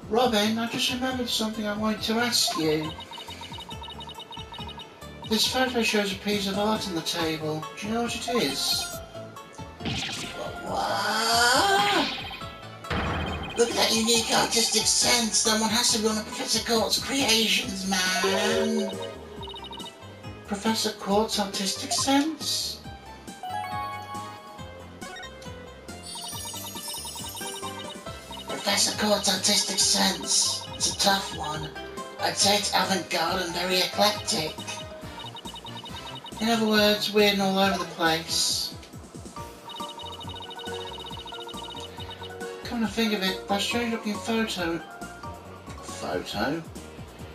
Robin, I just remembered something I wanted to ask you. This photo shows a piece of art on the table. Do you know what it is? What? Look at that unique artistic sense. Someone has to be one of Professor Court's creations, man. Professor Court's artistic sense? Professor Court's artistic sense. It's a tough one. I'd say it's avant-garde and very eclectic. In other words, weird and all over the place. Come to think of it, that strange looking photo?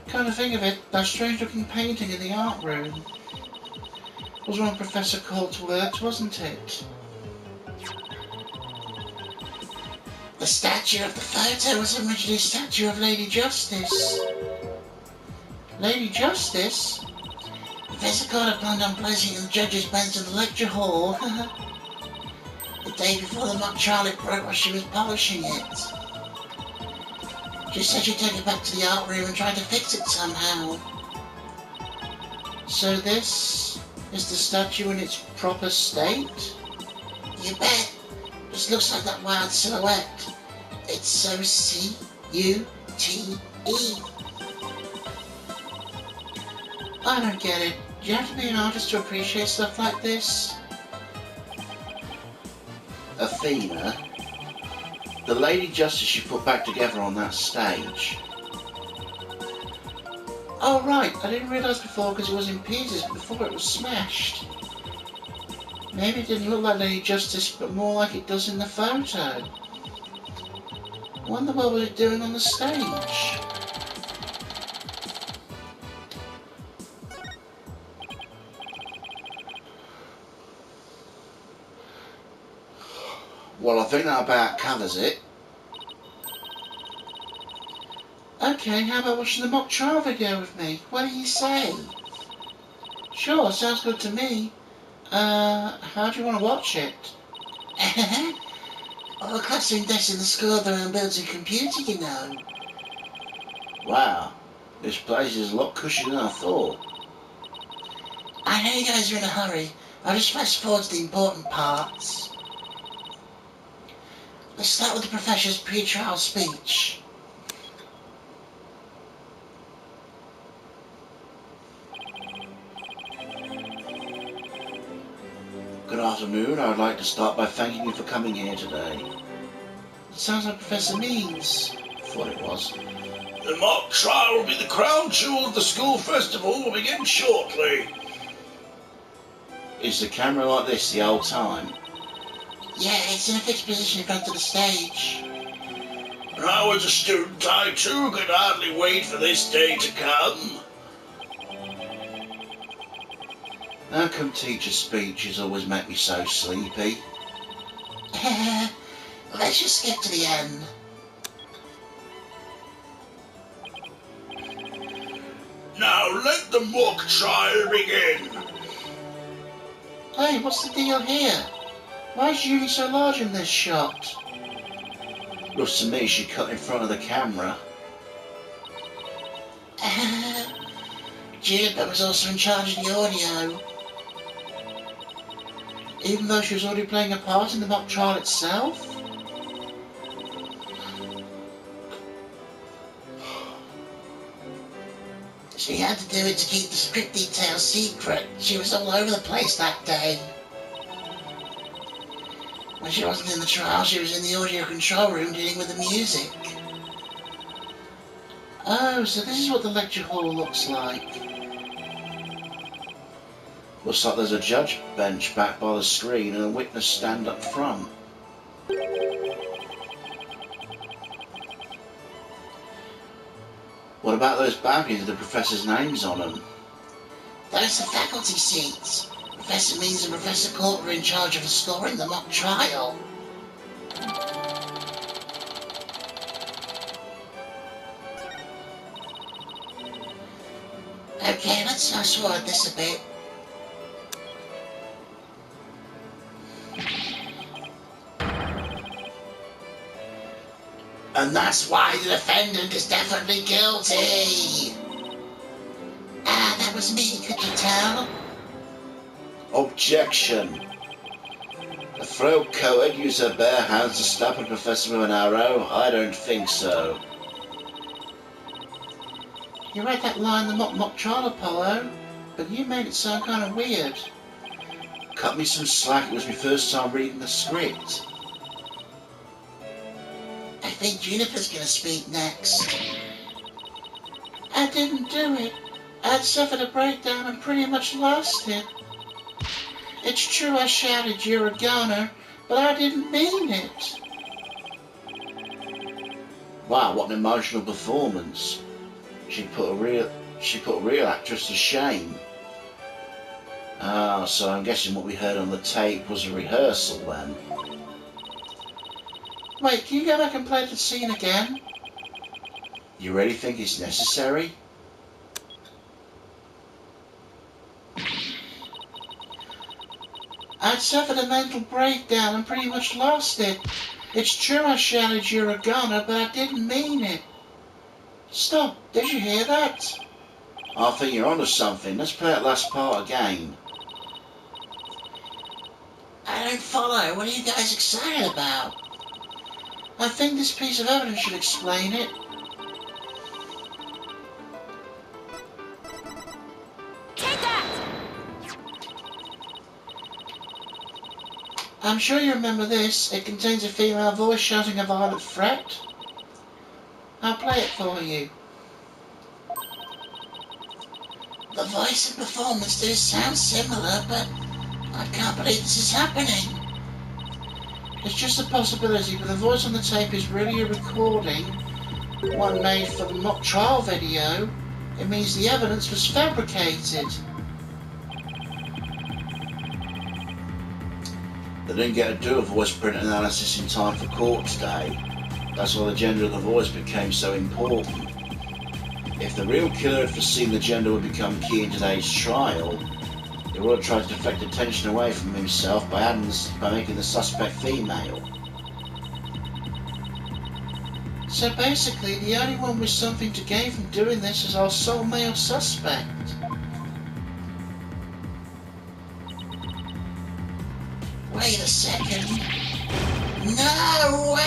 Come to think of it, that strange looking painting in the art room was one of Professor Court's works, wasn't it? The statue of the photo was originally a statue of Lady Justice. Lady Justice? Professor Court had planned on placing it in the judge's bench in the lecture hall. The day before the mock trial it broke while she was polishing it. She said she'd take it back to the art room and try to fix it somehow. So this is the statue in its proper state? You bet. Just looks like that wild silhouette. It's so C-U-T-E. I don't get it. Do you have to be an artist to appreciate stuff like this? Athena, the Lady Justice you put back together on that stage. Oh right, I didn't realise before because it was in pieces before it was smashed. Maybe it didn't look like Lady Justice, but more like it does in the photo. I wonder what was it doing on the stage? Well, I think that about covers it. Okay, how about watching the mock trial video with me? What do you say? Sure, sounds good to me. How do you want to watch it? All the classroom desks in the school have their own built-in computer, you know. Wow, this place is a lot cushier than I thought. I know you guys are in a hurry. I'll just fast forward to the important parts. Let's start with the professor's pre-trial speech. Good afternoon. I would like to start by thanking you for coming here today. It sounds like Professor Means. Thought it was. The mock trial will be the crown jewel of the school festival. Will begin shortly. Is the camera like this the whole time? Yeah, it's in a fixed position in front of the stage. When I was a student, I too could hardly wait for this day to come. How come teacher speeches always make me so sleepy? Let's just skip to the end. Now let the mock trial begin. Hey, what's the deal here? Why is Julie so large in this shot? Looks to me she cut in front of the camera. Juniper was also in charge of the audio. Even though she was already playing a part in the mock trial itself? She had to do it to keep the script details secret. She was all over the place that day. When she wasn't in the trial, she was in the audio control room dealing with the music. Oh, so this is what the lecture hall looks like. Looks like there's a judge bench back by the screen and a witness stand up front. What about those balconies with the professor's names on them? Those are faculty seats. Professor Means and Professor Court were in charge of scoring the mock trial. Okay, let's fast forward this a bit. And that's why the defendant is definitely guilty. Ah, that was me, could you tell? Objection. A throat-coated used her bare hands to stab a professor with an arrow? I don't think so. You read that line in the mock trial, Apollo, but you made it sound kind of weird. Cut me some slack, it was my first time reading the script. I think Juniper's gonna speak next. I didn't do it. I'd suffered a breakdown and pretty much lost it. It's true I shouted, "You're a goner," but I didn't mean it. Wow, what an emotional performance. She put a real actress to shame. Ah, so I'm guessing what we heard on the tape was a rehearsal then. Wait, can you go back and play the scene again? You really think it's necessary? I'd suffered a mental breakdown and pretty much lost it. It's true I shouted, "You're a goner," but I didn't mean it. Stop, did you hear that? I think you're onto something. Let's play that last part again. I don't follow. What are you guys excited about? I think this piece of evidence should explain it. Take that! I'm sure you remember this. It contains a female voice shouting a violent threat. I'll play it for you. The voice and performance do sound similar, but I can't believe this is happening. It's just a possibility, but the voice on the tape is really a recording, one made for the mock trial video. It means the evidence was fabricated. They didn't get to do a voice print analysis in time for court today. That's why the gender of the voice became so important. If the real killer had foreseen the gender would become key in today's trial, he would have tried to deflect attention away from himself by making the suspect female. So basically, the only one with something to gain from doing this is our sole male suspect. Wait a second. No way!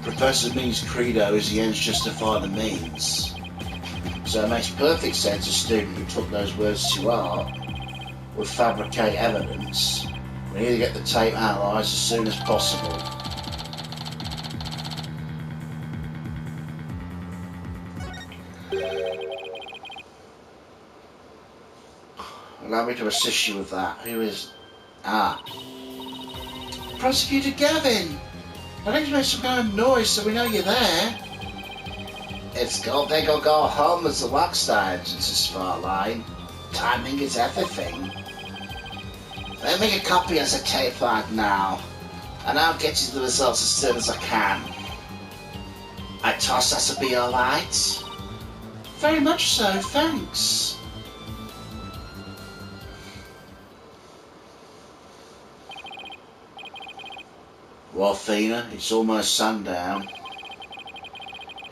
Professor Ming's credo is the ends justify the means. So it makes perfect sense a student who took those words to heart would fabricate evidence. We need to get the tape analysed as soon as possible. Allow me to assist you with that. Who is... Prosecutor Gavin! I think you make some kind of noise so we know you're there. It's got they go home as the wax stage into Spotlight. Timing is everything. Let me make a copy as a tape right now, and I'll get you the results as soon as I can. I trust that'll be alright? Very much so, thanks. Well, Athena, it's almost sundown.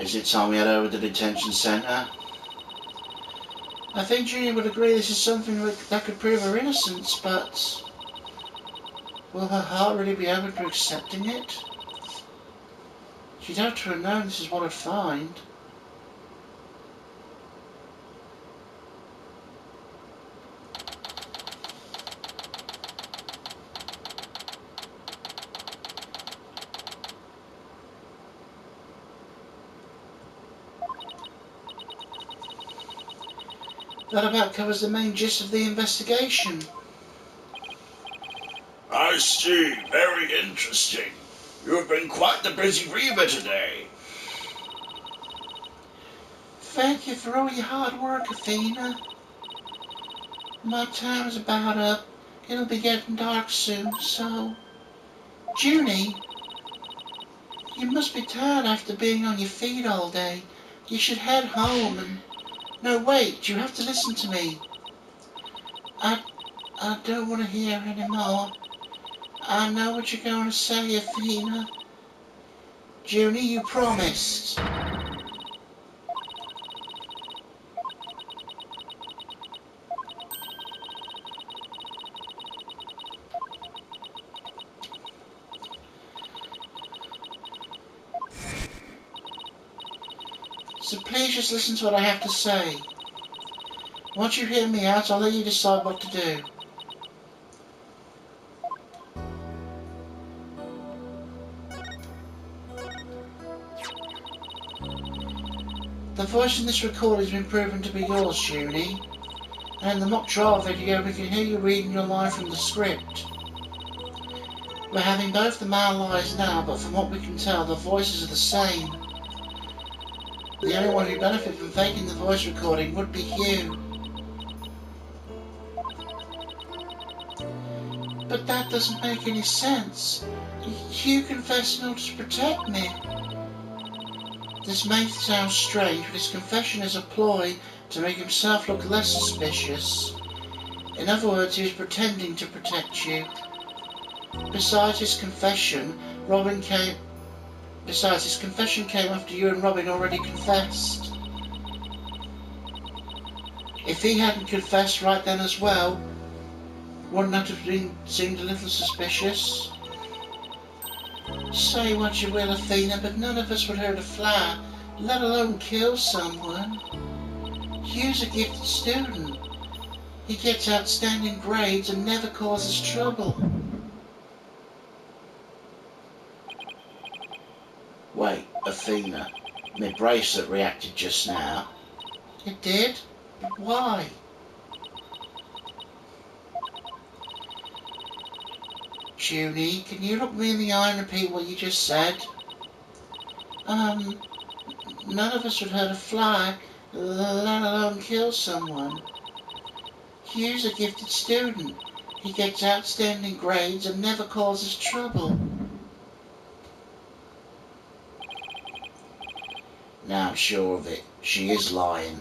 Is it time we head over to the detention centre? I think Junior would agree this is something that could prove her innocence, but will her heart really be open to accepting it? She'd have to have known this is what I'd find. That about covers the main gist of the investigation. I see. Very interesting. You've been quite the busy reaver today. Thank you for all your hard work, Athena. My time is about up. It'll be getting dark soon, so... Junie, you must be tired after being on your feet all day. You should head home and... No, wait, you have to listen to me. I don't want to hear anymore. I know what you're going to say, Athena. Junie, you promised. So please just listen to what I have to say. Once you hear me out, I'll let you decide what to do. The voice in this recording has been proven to be yours, Junie. And in the mock trial video, we can hear you reading your line from the script. We're having both the male lies now, but from what we can tell, the voices are the same. The only one who benefited from faking the voice recording would be Hugh. But that doesn't make any sense. Hugh confessed in order to protect me. This may sound strange, but his confession is a ploy to make himself look less suspicious. In other words, he was pretending to protect you. Besides, his confession came after you and Robin already confessed. If he hadn't confessed right then as well, wouldn't that have seemed a little suspicious? Say what you will, Athena, but none of us would hurt a fly, let alone kill someone. Hugh's a gifted student. He gets outstanding grades and never causes trouble. Wait, Athena, my bracelet reacted just now. It did? But why? Junie, can you look me in the eye and repeat what you just said? None of us would hurt a fly, let alone kill someone. Hugh's a gifted student. He gets outstanding grades and never causes trouble. Now I'm sure of it. She is lying.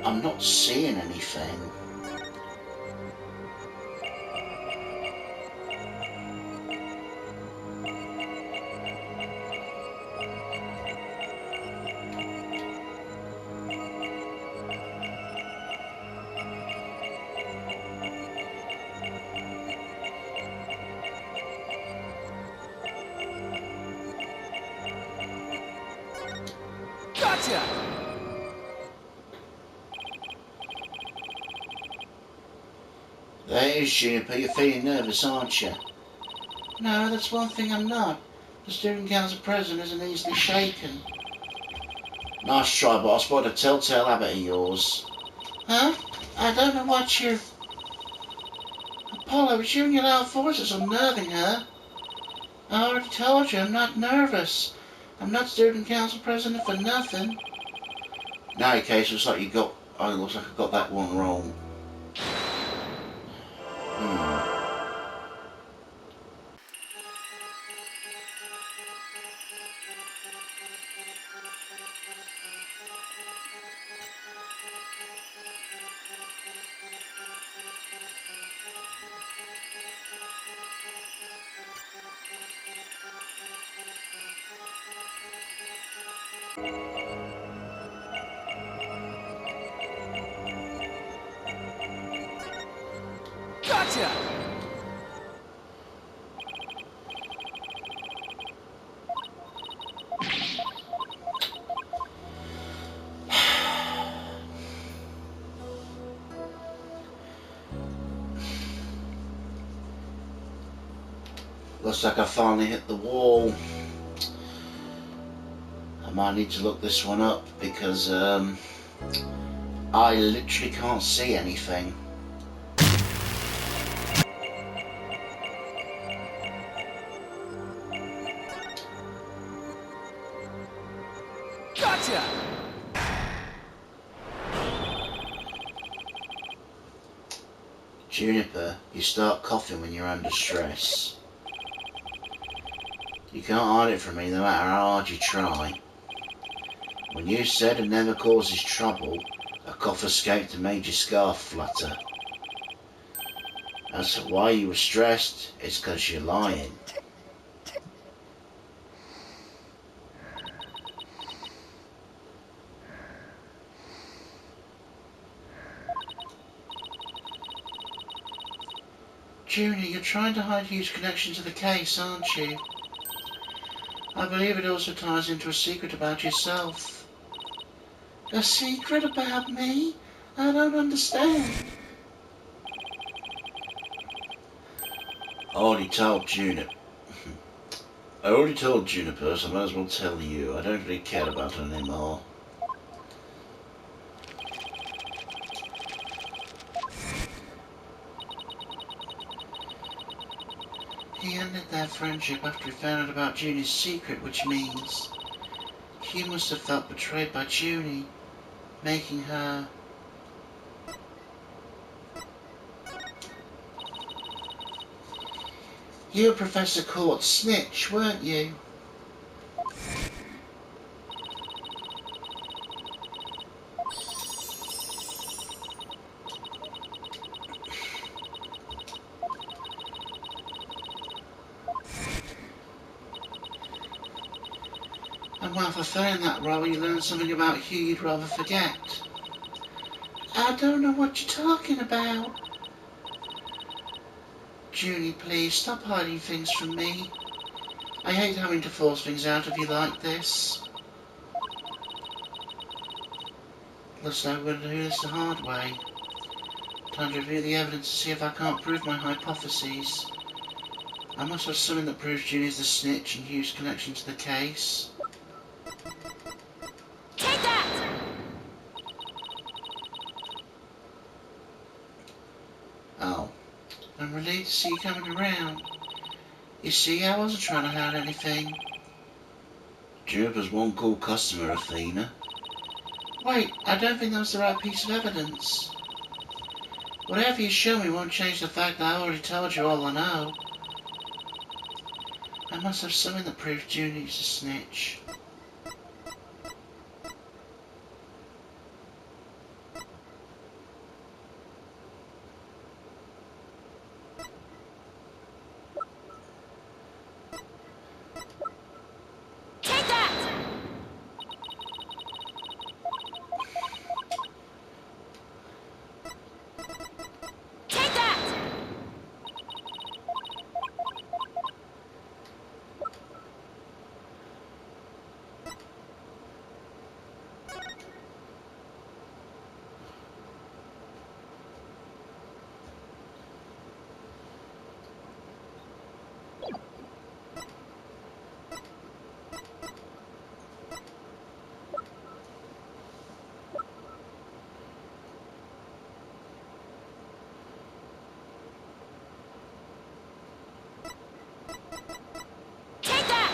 I'm not seeing anything. Gotcha! There is, Juniper. You're feeling nervous, aren't you? No, that's one thing I'm not. The student council president isn't easily shaken. Nice try, but I spotted a telltale habit of yours. Huh? I don't know what you're... Apollo, it's you and your loud voices unnerving her. I already told you I'm not nervous. I'm not student council president for nothing. In any case, looks like I got that one wrong. Gotcha! Looks like I finally hit the wall. I might need to look this one up because I literally can't see anything. Gotcha! Juniper, you start coughing when you're under stress. You can't hide it from me no matter how hard you try. When you said it never causes trouble, a cough escaped and made your scarf flutter. As to why you were stressed, it's 'cause you're lying. Junior, you're trying to hide Hugh's connection to the case, aren't you? I believe it also ties into a secret about yourself. A secret about me? I don't understand. I already told Juniper, so I might as well tell you. I don't really care about it anymore. He ended their friendship after he found out about Junie's secret, which means Hugh must have felt betrayed by Junie, making her... You were Professor Court's snitch, weren't you? And while fulfilling that role, you learned something about Hugh you'd rather forget. I don't know what you're talking about. Junie, please, stop hiding things from me. I hate having to force things out of you like this. Looks like we're going to do this the hard way. Time to review the evidence to see if I can't prove my hypotheses. I must have something that proves Junie's the snitch and Hugh's connection to the case. Take that! Oh. I'm relieved to see you coming around. You see, I wasn't trying to hide anything. Juniper's one cool customer, Athena. Wait, I don't think that was the right piece of evidence. Whatever you show me won't change the fact that I already told you all I know. I must have something that proves Junie's a snitch. Take that! Take that! Take that!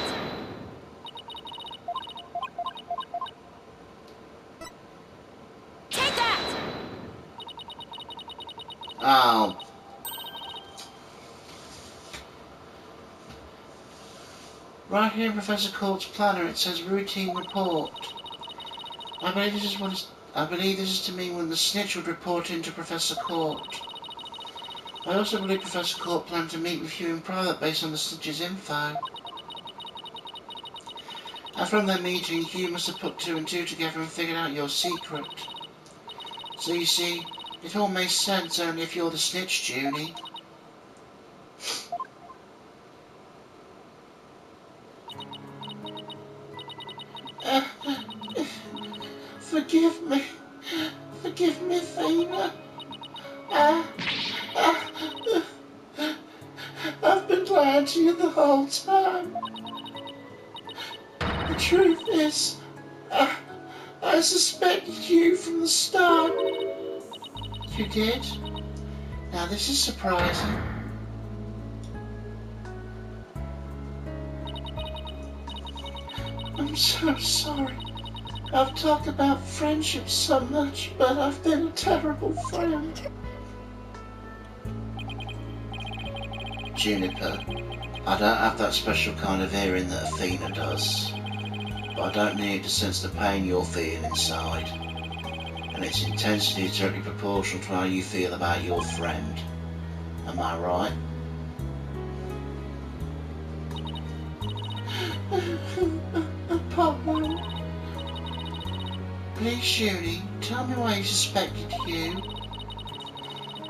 Take that! Oh. Right here in Professor Court's planner it says routine report. I believe this is to mean when the snitch would report into Professor Court. I also believe Professor Court planned to meet with you in private based on the snitch's info. And from their meeting, Hugh must have put two and two together and figured out your secret. So you see, it all makes sense only if you're the snitch, Junie. Forgive me, Athena. I've been lying to you the whole time. The truth is, I suspected you from the start. You did? Now this is surprising. I'm so sorry. I've talked about friendship so much, but I've been a terrible friend. Juniper, I don't have that special kind of hearing that Athena does, but I don't need to sense the pain you're feeling inside, and its intensity is directly proportional to how you feel about your friend. Am I right? Apollo. Please, Judy, tell me why you suspected Hugh.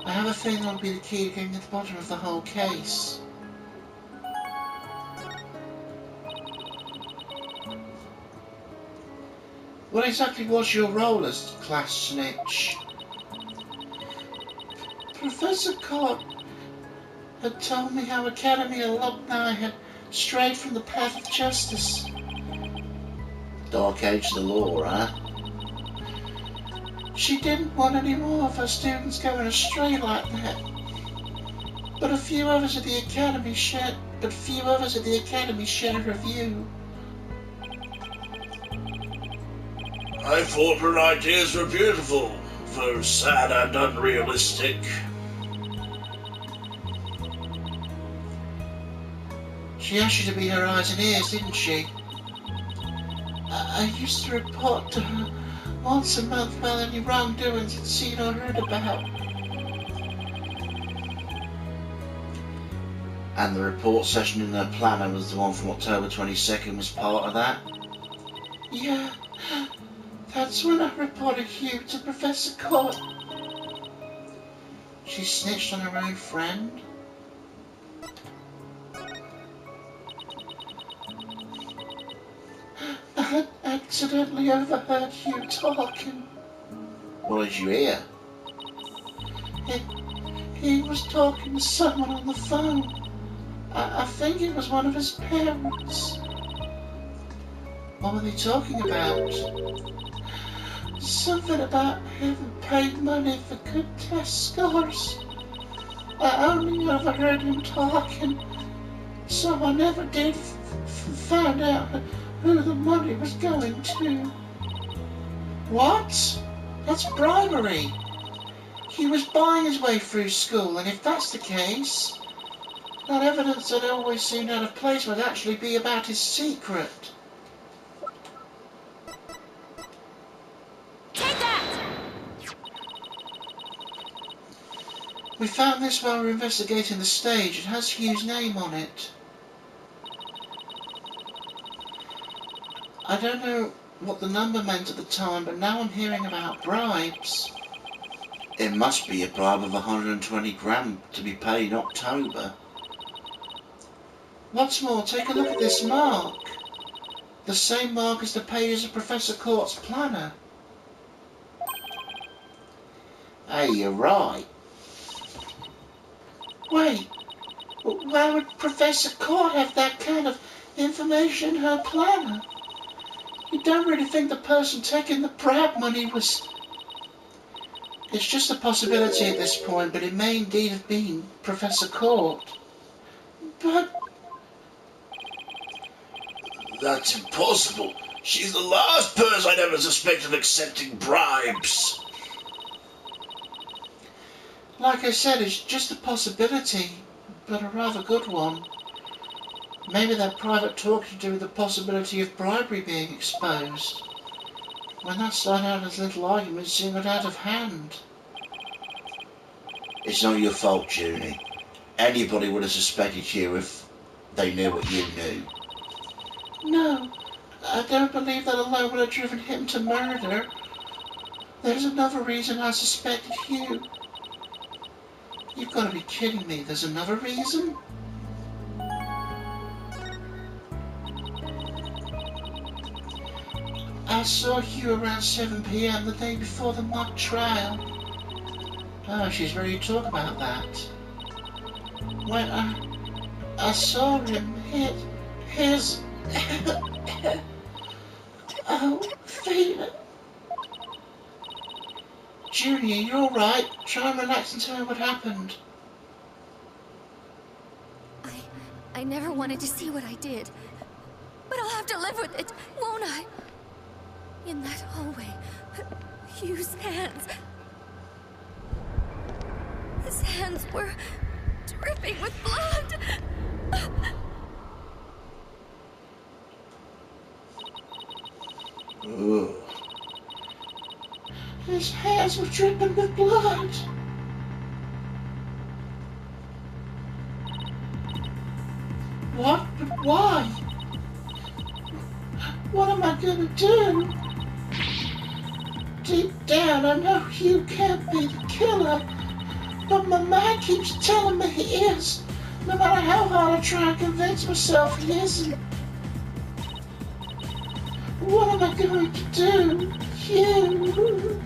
I have a feeling that'll be the key to getting to the bottom of the whole case. What exactly was your role as class snitch? Professor Cobb had told me how Academy alumni had strayed from the path of justice. Dark age of the law, huh? She didn't want any more of her students going astray like that. But a few others at the Academy shared her view. I thought her ideas were beautiful, though sad and unrealistic. She asked you to be her eyes and ears, didn't she? I used to report to her once a month about any wrongdoings I'd seen or heard about. And the report session in her planner was the one from October 22nd was part of that? Yeah, that's when I reported Hugh to Professor Court. She snitched on her own friend? I had accidentally overheard Hugh talking. What did you hear? He was talking to someone on the phone. I think it was one of his parents. What were they talking about? Something about having paid money for good test scores. I only overheard him talking, so I never did find out who the money was going to. What? That's bribery. He was buying his way through school, and if that's the case, that evidence that always seemed out of place would actually be about his secret. Take that! We found this while we were investigating the stage. It has Hugh's name on it. I don't know what the number meant at the time, but now I'm hearing about bribes. It must be a bribe of 120 grand to be paid in October. What's more, take a look at this mark. The same mark as the pages of Professor Court's planner. Hey, you're right. Wait, why would Professor Court have that kind of information in her planner? You don't really think the person taking the bribe money was... It's just a possibility at this point, but it may indeed have been Professor Court. But... That's impossible. She's the last person I'd ever suspect of accepting bribes. Like I said, it's just a possibility, but a rather good one. Maybe that private talk to do with the possibility of bribery being exposed. When that started out as little arguments, soon got out of hand. It's not your fault, Junie. Anybody would have suspected you if they knew what you knew. No, I don't believe that alone would have driven him to murder. There's another reason I suspected Hugh. You've got to be kidding me. There's another reason? I saw Hugh around 7 p.m. the day before the mock trial. Oh, she's ready to talk about that. When I saw him his oh, Fina. Junior, you're alright. Try and relax and tell me what happened. I never wanted to see what I did. But I'll have to live with it, won't I? In that hallway, Hugh's hands. His hands were dripping with blood. Ooh. His hands were dripping with blood. What? But why? What am I gonna do? Deep down, I know Hugh can't be the killer, but my mind keeps telling me he is, no matter how hard I try and convince myself he isn't. What am I going to do? Hugh,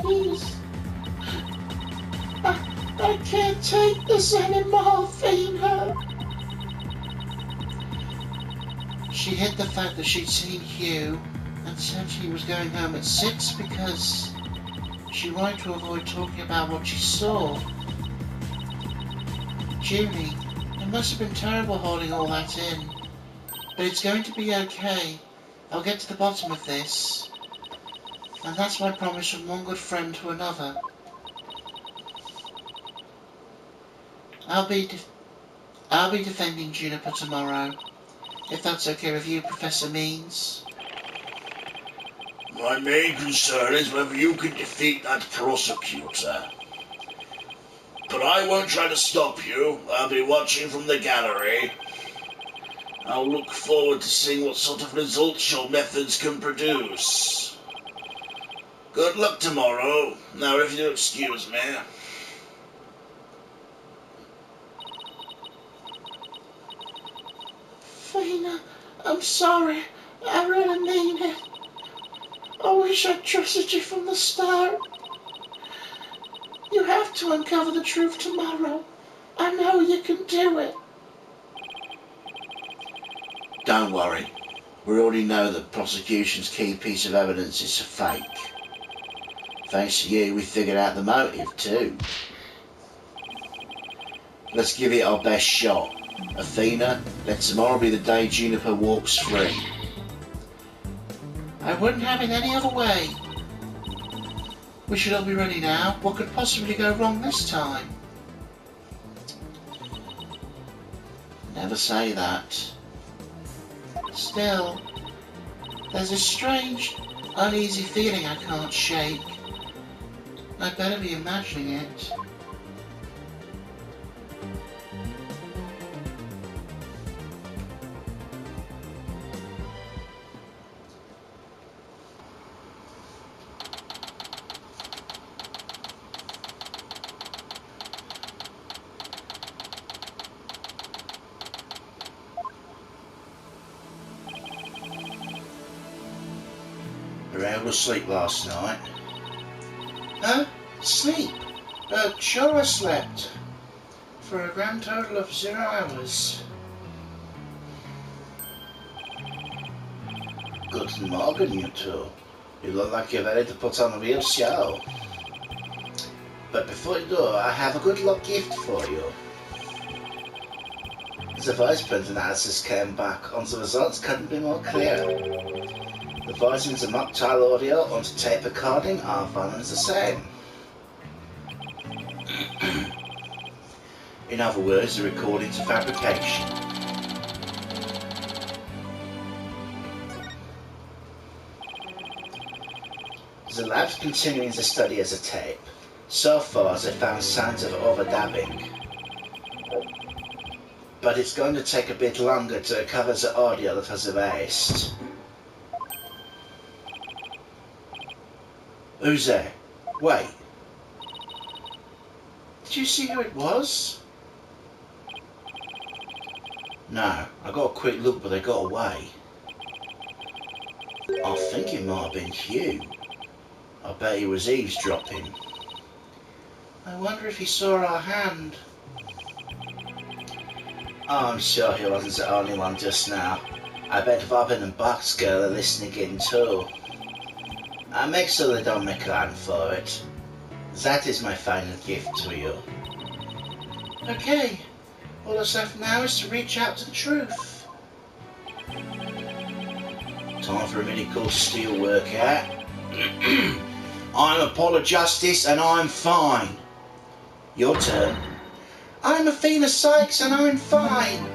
he's... I can't take this anymore, Fina. She hid the fact that she'd seen Hugh and said she was going home at 6 because she wanted to avoid talking about what she saw. Junie, it must have been terrible holding all that in, but it's going to be okay. I'll get to the bottom of this. And that's my promise from one good friend to another. I'll be defending Juniper tomorrow, if that's okay with you, Professor Means. My main concern is whether you can defeat that prosecutor. But I won't try to stop you. I'll be watching from the gallery. I'll look forward to seeing what sort of results your methods can produce. Good luck tomorrow. Now, if you'll excuse me. Fina, I'm sorry. I really mean it. I wish I'd trusted you from the start. You have to uncover the truth tomorrow. I know you can do it. Don't worry. We already know that the prosecution's key piece of evidence is a fake. Thanks to you, we figured out the motive too. Let's give it our best shot. Athena, let tomorrow be the day Juniper walks free. I wouldn't have it any other way. We should all be ready now. What could possibly go wrong this time? Never say that. Still, there's a strange, uneasy feeling I can't shake. I'd better be imagining it. You were able to sleep last night? Huh? Sleep? Sure I slept. For a grand total of 0 hours. Guten Morgen, you two. You look like you're ready to put on a real show. But before you do, I have a good luck gift for you. The voice print analysis came back, and the results couldn't be more clear. The voicings of mock trial audio and tape recording are one and the same. In other words, the recordings are fabrication. The lab's continuing the study as a tape. So far, they found signs of overdubbing. But it's going to take a bit longer to recover the audio that was erased. Who's there? Wait. Did you see who it was? No, I got a quick look, but they got away. I think it might have been Hugh. I bet he was eavesdropping. I wonder if he saw our hand. Oh, I'm sure he wasn't the only one just now. I bet Robin and Boxgirl are listening in too. I'll make sure they don't make a run for it. That is my final gift to you. Okay, all that's left now is to reach out to the truth. Time for a mini course of steel workout. I'm Apollo Justice and I'm fine. Your turn. I'm Athena Sykes and I'm fine.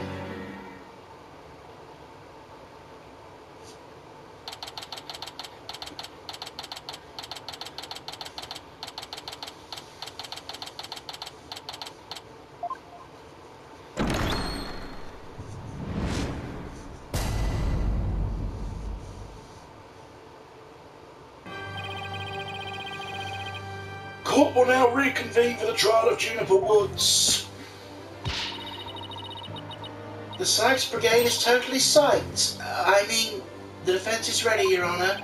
Court will now reconvene for the trial of Juniper Woods. The Sykes Brigade is totally psyched. The defence is ready, Your Honour.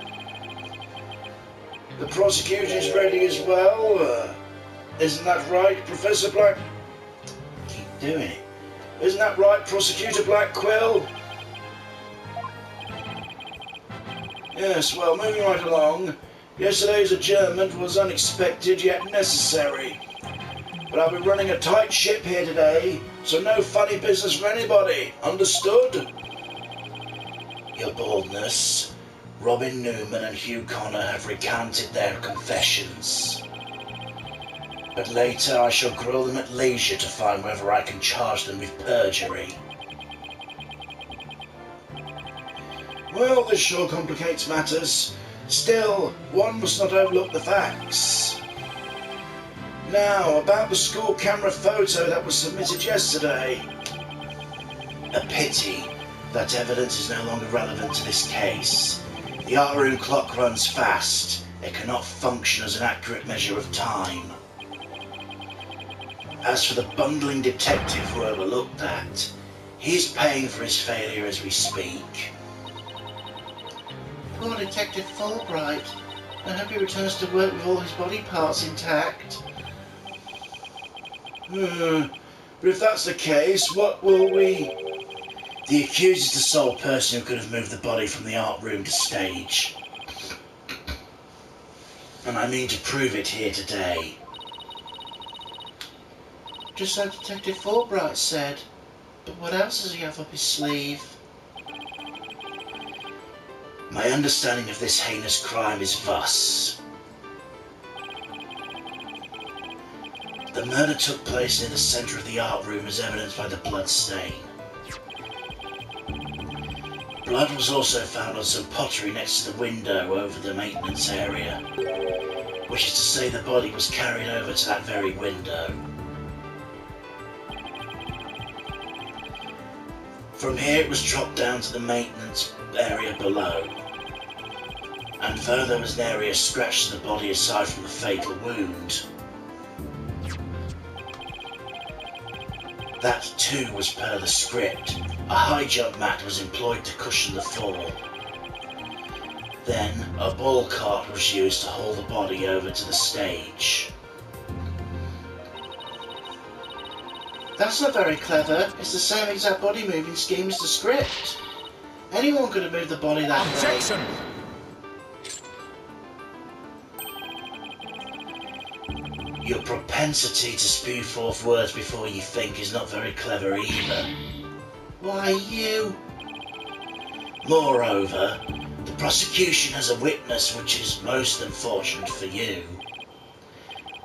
The prosecution is ready as well. Isn't that right, Professor Black? Keep doing it. Isn't that right, Prosecutor Blackquill? Yes, well, moving right along. Yesterday's adjournment was unexpected yet necessary. But I'll be running a tight ship here today, so no funny business for anybody. Understood? Your boldness. Robin Newman and Hugh Connor have recounted their confessions. But later I shall grill them at leisure to find whether I can charge them with perjury. Well, this sure complicates matters. Still, one must not overlook the facts. Now, about the school camera photo that was submitted yesterday. A pity. That evidence is no longer relevant to this case. The art room clock runs fast. It cannot function as an accurate measure of time. As for the bungling detective who overlooked that, he's paying for his failure as we speak. Poor Detective Fulbright. I hope he returns to work with all his body parts intact. But if that's the case, what will we... The accused is the sole person who could have moved the body from the art room to stage. And I mean to prove it here today. Just like Detective Fulbright said. But what else does he have up his sleeve? My understanding of this heinous crime is thus. The murder took place near the centre of the art room as evidenced by the blood stain. Blood was also found on some pottery next to the window over the maintenance area, which is to say the body was carried over to that very window. From here it was dropped down to the maintenance area below, and though there was an area scratched to the body aside from the fatal wound, that too was per the script. A high jump mat was employed to cushion the fall. Then a ball cart was used to haul the body over to the stage. That's not very clever. It's the same exact body moving scheme as the script. Anyone could have moved the body that way. Objection! Your propensity to spew forth words before you think is not very clever either. Why, you? Moreover, the prosecution has a witness, which is most unfortunate for you.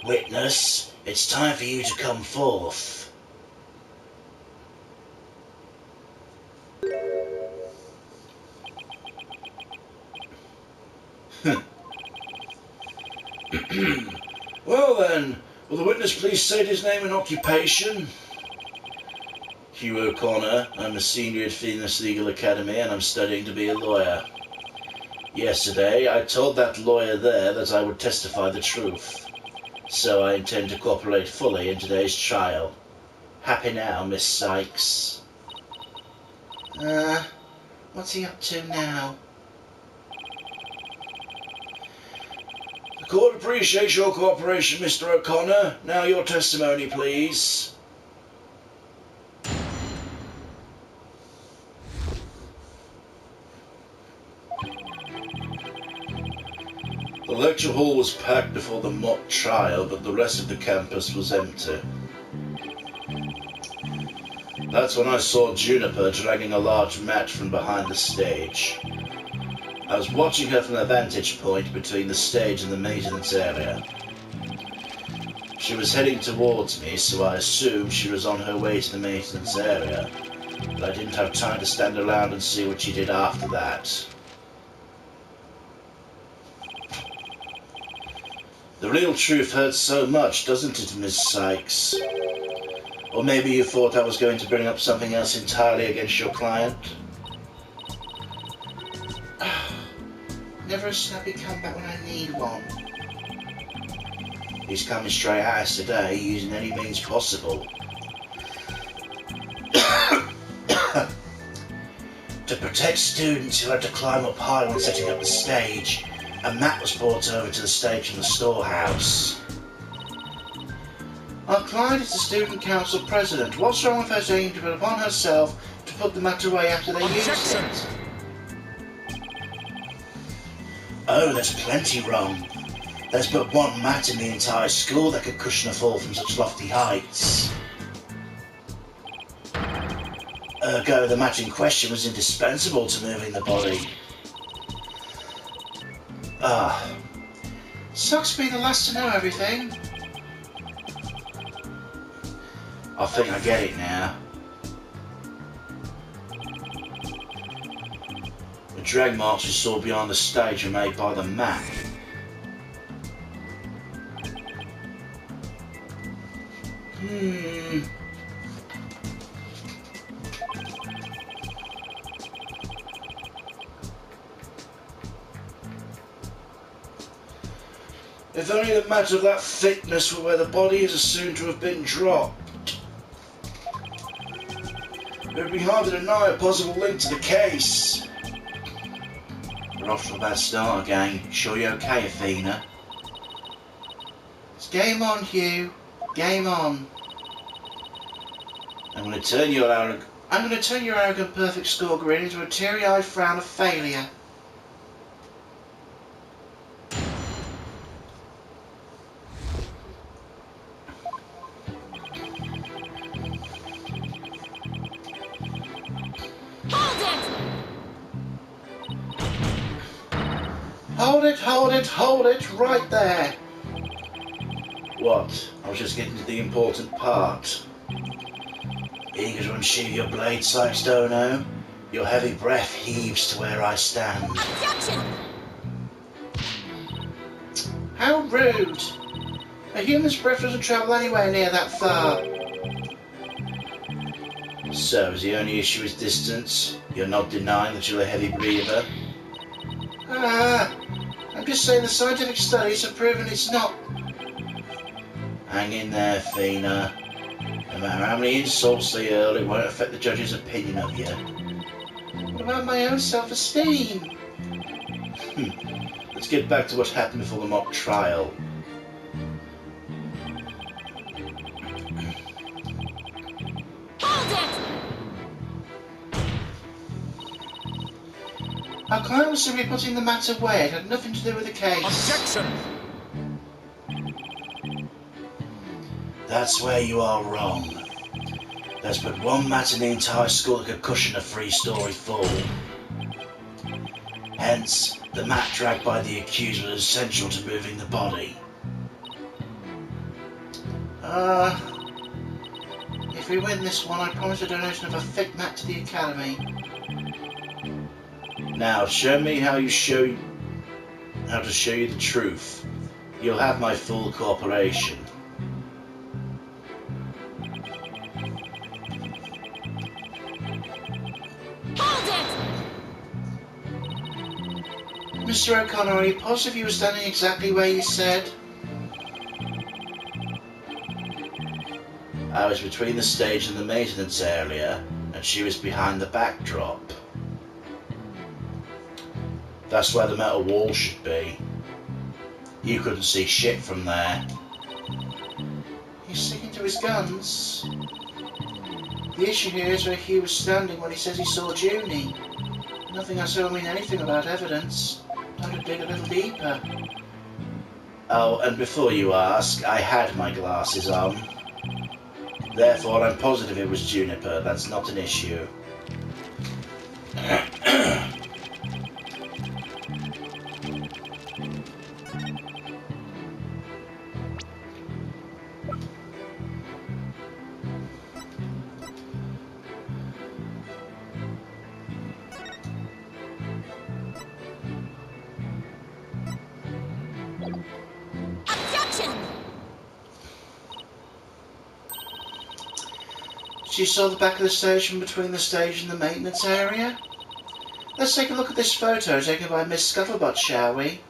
Witness, it's time for you to come forth. Well then, will the witness please state his name and occupation? Hugh O'Connor. I'm a senior at Phoenix Legal Academy and I'm studying to be a lawyer. Yesterday, I told that lawyer there that I would testify the truth. So I intend to cooperate fully in today's trial. Happy now, Miss Sykes. What's he up to now? The court appreciates your cooperation, Mr. O'Connor. Now your testimony, please. The lecture hall was packed before the mock trial, but the rest of the campus was empty. That's when I saw Juniper dragging a large mat from behind the stage. I was watching her from a vantage point between the stage and the maintenance area. She was heading towards me, so I assumed she was on her way to the maintenance area, but I didn't have time to stand around and see what she did after that. The real truth hurts so much, doesn't it, Miss Sykes? Or maybe you thought I was going to bring up something else entirely against your client? Never a snappy comeback when I need one. He's coming straight at us today, using any means possible. To protect students, he'll have to climb up high when setting up the stage, and that was brought over to the stage from the storehouse. Our client is the student council president. What's wrong with her taking it upon herself to put the matter away after they use it? Oh, there's plenty wrong. There's but one mat in the entire school that could cushion a fall from such lofty heights. Ergo, the mat in question was indispensable to moving the body. Sucks being the last to know everything. I think I get it now. The drag marks we saw behind the stage were made by the mat. If only the mat of that thickness were where the body is assumed to have been dropped. It would be hard to deny a possible link to the case. We're off to a bad start again. Sure you're okay, Athena? It's game on, Hugh. Game on. I'm going to turn your arrogant perfect score grin into a teary-eyed frown of failure. Hold it, right there. What? I was just getting to the important part. Eager to unsheathe your blade, Sykes Dono? Your heavy breath heaves to where I stand. Objection! How rude. A human's breath doesn't travel anywhere near that far. So, is the only issue is distance? You're not denying that you're a heavy breather? I'm just saying the scientific studies have proven it's not. Hang in there, Athena. No matter how many insults they hurl, it won't affect the judge's opinion of you. What about my own self-esteem? Let's get back to what happened before the mock trial. Hold it! Our client was simply putting the matter away. It had nothing to do with the case. Objection! That's where you are wrong. There's but one mat in the entire school that could cushion a three-story fall. Hence, the mat dragged by the accused was essential to moving the body. If we win this one, I promise a donation of a thick mat to the Academy. Now, show me how to show you the truth. You'll have my full cooperation. Hold it! Mr. O'Connor, are you positive you were standing exactly where you said? I was between the stage and the maintenance area, and she was behind the backdrop. That's where the metal wall should be. You couldn't see shit from there. He's sticking to his guns. The issue here is where Hugh was standing when he says he saw Junie. Nothing I saw mean anything about evidence. I could dig a little deeper. Oh, and before you ask, I had my glasses on. Therefore, I'm positive it was Juniper. That's not an issue. Objection! You saw the back of the stage from between the stage and the maintenance area? Let's take a look at this photo taken by Miss Scuttlebutt, shall we?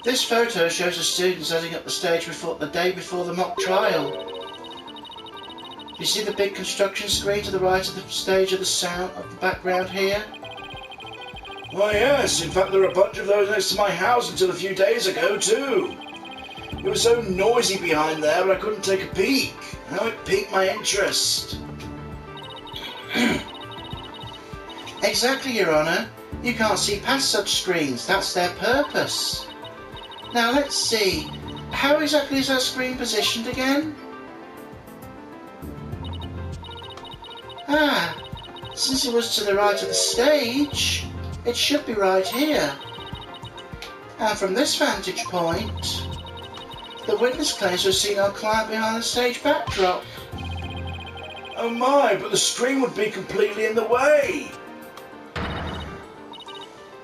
This photo shows the students setting up the stage the day before the mock trial. You see the big construction screen to the right of the stage of the sound of the background here? Why, yes. In fact, there are a bunch of those next to my house until a few days ago, too. It was so noisy behind there, but I couldn't take a peek. How it piqued my interest. Exactly, Your Honour. You can't see past such screens. That's their purpose. Now, let's see. How exactly is that screen positioned again? Ah, since it was to the right of the stage, it should be right here. And from this vantage point, the witness claims to have seen our client behind the stage backdrop. Oh my, but the screen would be completely in the way.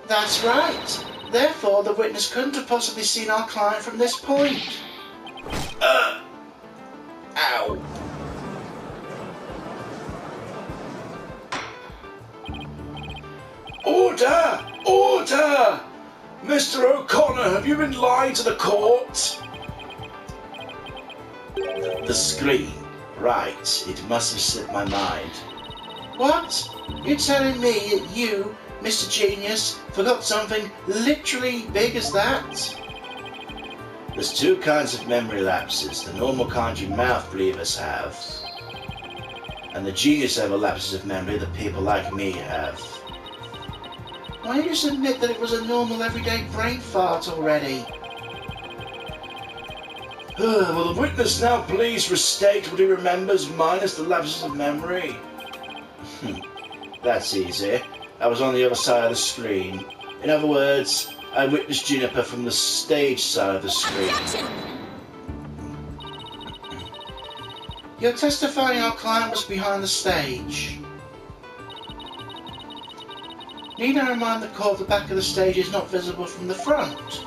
That's right. Therefore, the witness couldn't have possibly seen our client from this point. Ow. Order! Order! Mr. O'Connor, have you been lying to the court? The screen. Right, it must have slipped my mind. What? You're telling me that you, Mr. Genius, forgot something literally big as that? There's two kinds of memory lapses. The normal kind you mouth breathers have, and the genius level lapses of memory that people like me have. Why don't you just admit that it was a normal everyday brain fart already? Will the witness now please restate what he remembers minus the lapses of memory? That's easy. I was on the other side of the screen. In other words, I witnessed Juniper from the stage side of the screen. Objection! You're testifying our client was behind the stage. Need I remind the court the back of the stage is not visible from the front?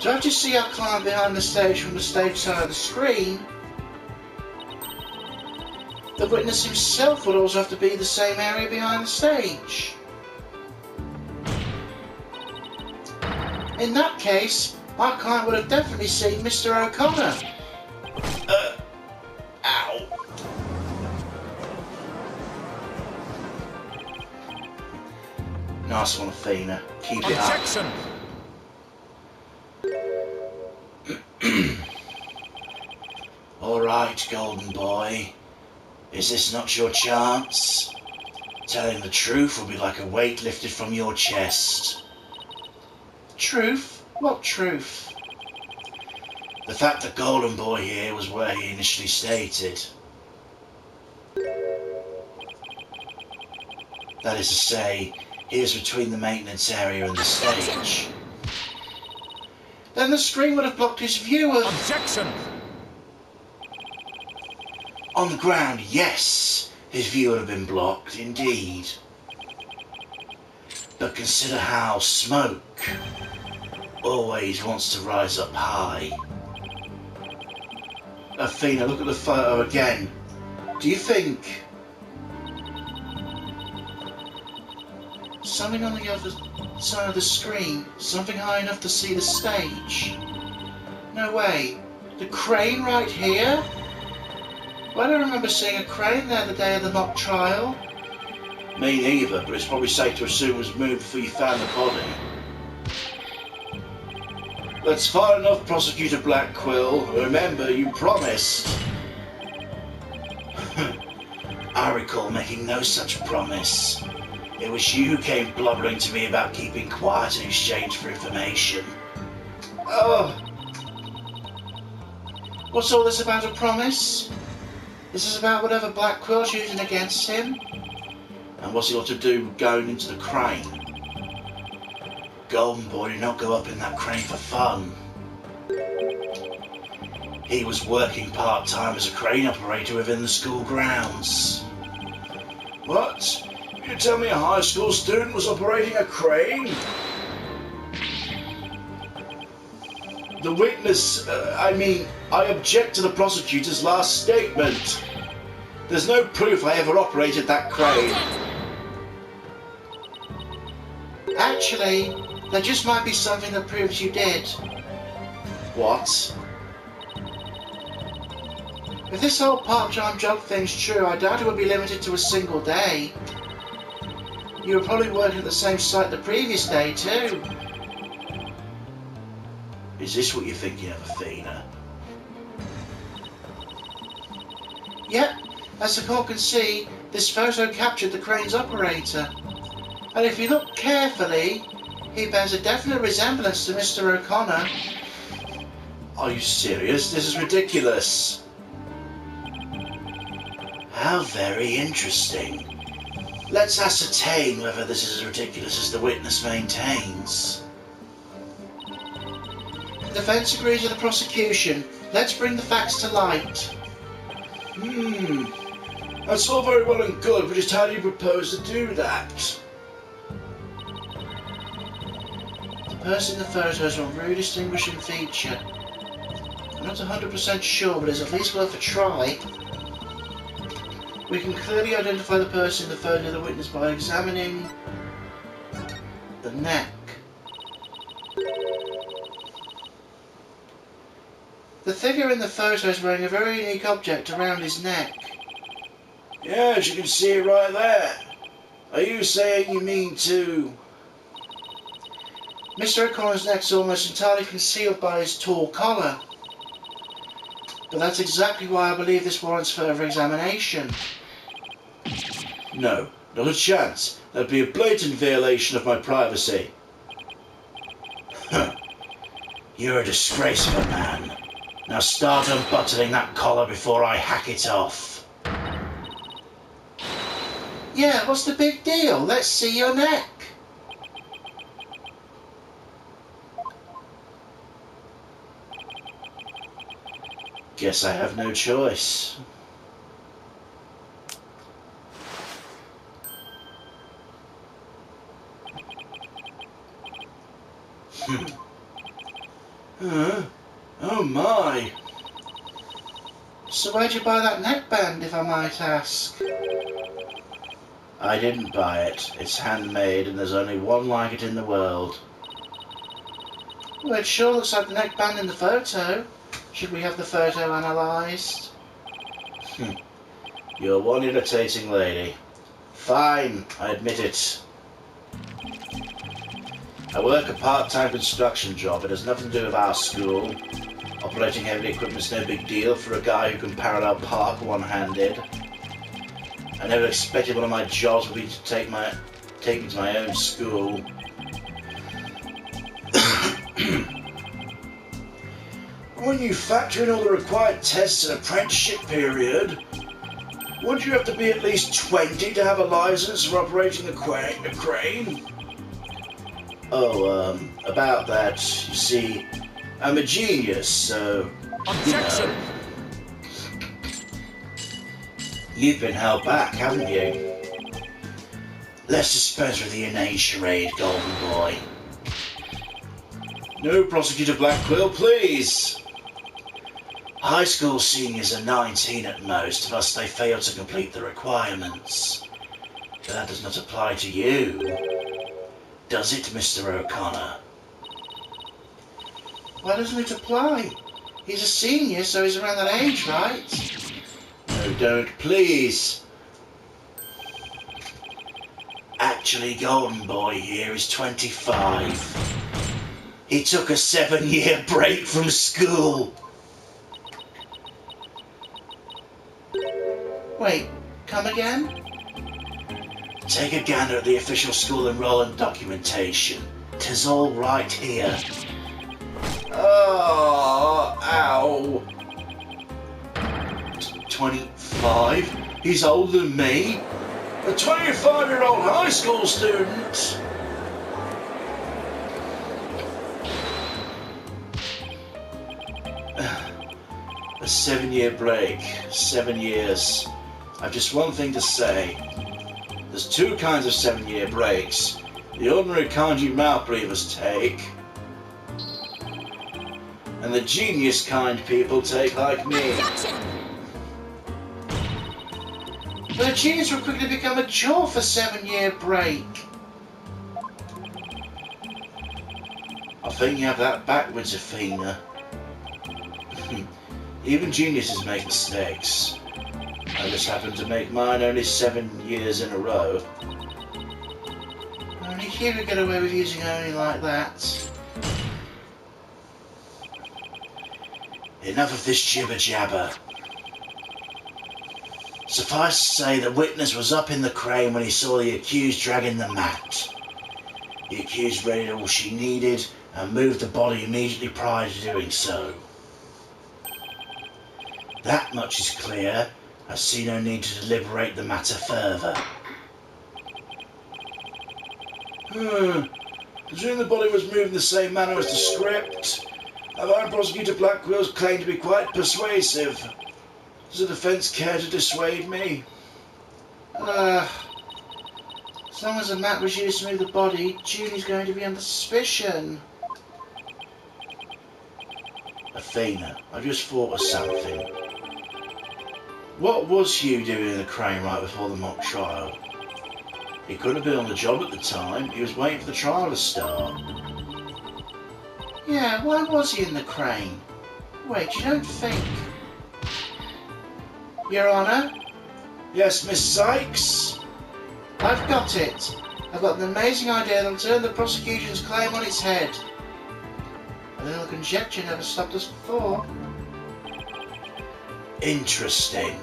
To actually see our client behind the stage from the stage side of the screen, the witness himself would also have to be the same area behind the stage. In that case, our client would have definitely seen Mr. O'Connor. Ow. Nice one, Athena. Keep it up. Objection! All right, golden boy. Is this not your chance? Telling the truth will be like a weight lifted from your chest. Truth? What truth? The fact that golden boy here was where he initially stated. That is to say, he is between the maintenance area and the stage. Then the screen would have blocked his view of... Objection! On the ground, yes, his view would have been blocked, indeed. But consider how smoke always wants to rise up high. Athena, look at the photo again. Do you think something on the other side of the screen, something high enough to see the stage? No way. The crane right here? Well, I don't remember seeing a crane there the day of the mock trial. Me neither, but it's probably safe to assume it was moved before you found the body. That's far enough, Prosecutor Blackquill. Remember, you promised. I recall making no such promise. It was you who came blubbering to me about keeping quiet in exchange for information. Oh. What's all this about a promise? This is about whatever Blackwell's using against him. And what's it got to do with going into the crane? Golden Boy did not go up in that crane for fun. He was working part-time as a crane operator within the school grounds. What? You tell me a high school student was operating a crane? The witness, I object to the prosecutor's last statement. There's no proof I ever operated that crane. Actually, there just might be something that proves you did. What? If this whole part-time job thing's true, I doubt it would be limited to a single day. You were probably working at the same site the previous day, too. Is this what you're thinking of, Athena? Yep, as the court can see, this photo captured the crane's operator. And if you look carefully, he bears a definite resemblance to Mr. O'Connor. Are you serious? This is ridiculous. How very interesting. Let's ascertain whether this is as ridiculous as the witness maintains. The defense agrees with the prosecution. Let's bring the facts to light. That's all very well and good, but just how do you propose to do that? The person in the photo has one very distinguishing feature. I'm not 100% sure, but it's at least worth a try. We can clearly identify the person in the photo of the witness by examining the neck. The figure in the photo is wearing a very unique object around his neck. Yes, you can see it right there. Are you saying you mean to... Mr. O'Connor's neck's almost entirely concealed by his tall collar. But that's exactly why I believe this warrants further examination. No, not a chance. That'd be a blatant violation of my privacy. You're a disgrace of a man. Now start unbuttoning that collar before I hack it off. Yeah, what's the big deal? Let's see your neck. Guess I have no choice. Oh my. So where'd you buy that neckband, if I might ask? I didn't buy it. It's handmade and there's only one like it in the world. Well, it sure looks like the neckband in the photo. Should we have the photo analysed? You're one irritating lady. Fine, I admit it. I work a part-time construction job. It has nothing to do with our school. Operating heavy equipment's no big deal for a guy who can parallel park one-handed. I never expected one of my jobs would be to take me to my own school. When you factor in all the required tests and apprenticeship period, wouldn't you have to be at least 20 to have a license for operating a crane? Oh, about that, you see, I'm a genius, so... Objection! You've been held back, haven't you? Let's dispense with the inane charade, Golden Boy. No, Prosecutor Blackquill, please! High school seniors are 19 at most, thus they fail to complete the requirements. But that does not apply to you. Does it, Mr. O'Connor? Why doesn't it apply? He's a senior, so he's around that age, right? No, don't, please. Actually, Golden Boy here is 25. He took a 7-year break from school. Wait, come again? Take a gander at the official school enrollment documentation. 'Tis all right here. Oh, ow. 25? He's older than me? A 25-year-old high school student? A 7-year break. 7 years. I've just one thing to say. There's two kinds of 7-year breaks. The ordinary kind you mouth breathers take, and the genius kind people take like me. Objection! But a genius will quickly become a chore for 7-year break. I think you have that backwards, Athena. Even geniuses make mistakes. I just happened to make mine only 7 years in a row. Only Hugh would get away with using only like that. Enough of this jibber jabber. Suffice to say, the witness was up in the crane when he saw the accused dragging the mat. The accused readied all she needed and moved the body immediately prior to doing so. That much is clear. I see no need to deliberate the matter further. Presume the body was moved in the same manner as the script. I find Prosecutor Blackwell's claim to be quite persuasive. Does the defence care to dissuade me? As long as the mat was used to move the body, Julie's going to be under suspicion. Athena, I just thought of something. What was Hugh doing in the crane right before the mock trial? He couldn't have been on the job at the time. He was waiting for the trial to start. Yeah, why was he in the crane? Wait, you don't think... Your Honour? Yes, Miss Sykes? I've got it. I've got an amazing idea that'll turn the prosecution's claim on its head. A little conjecture never stopped us before. Interesting.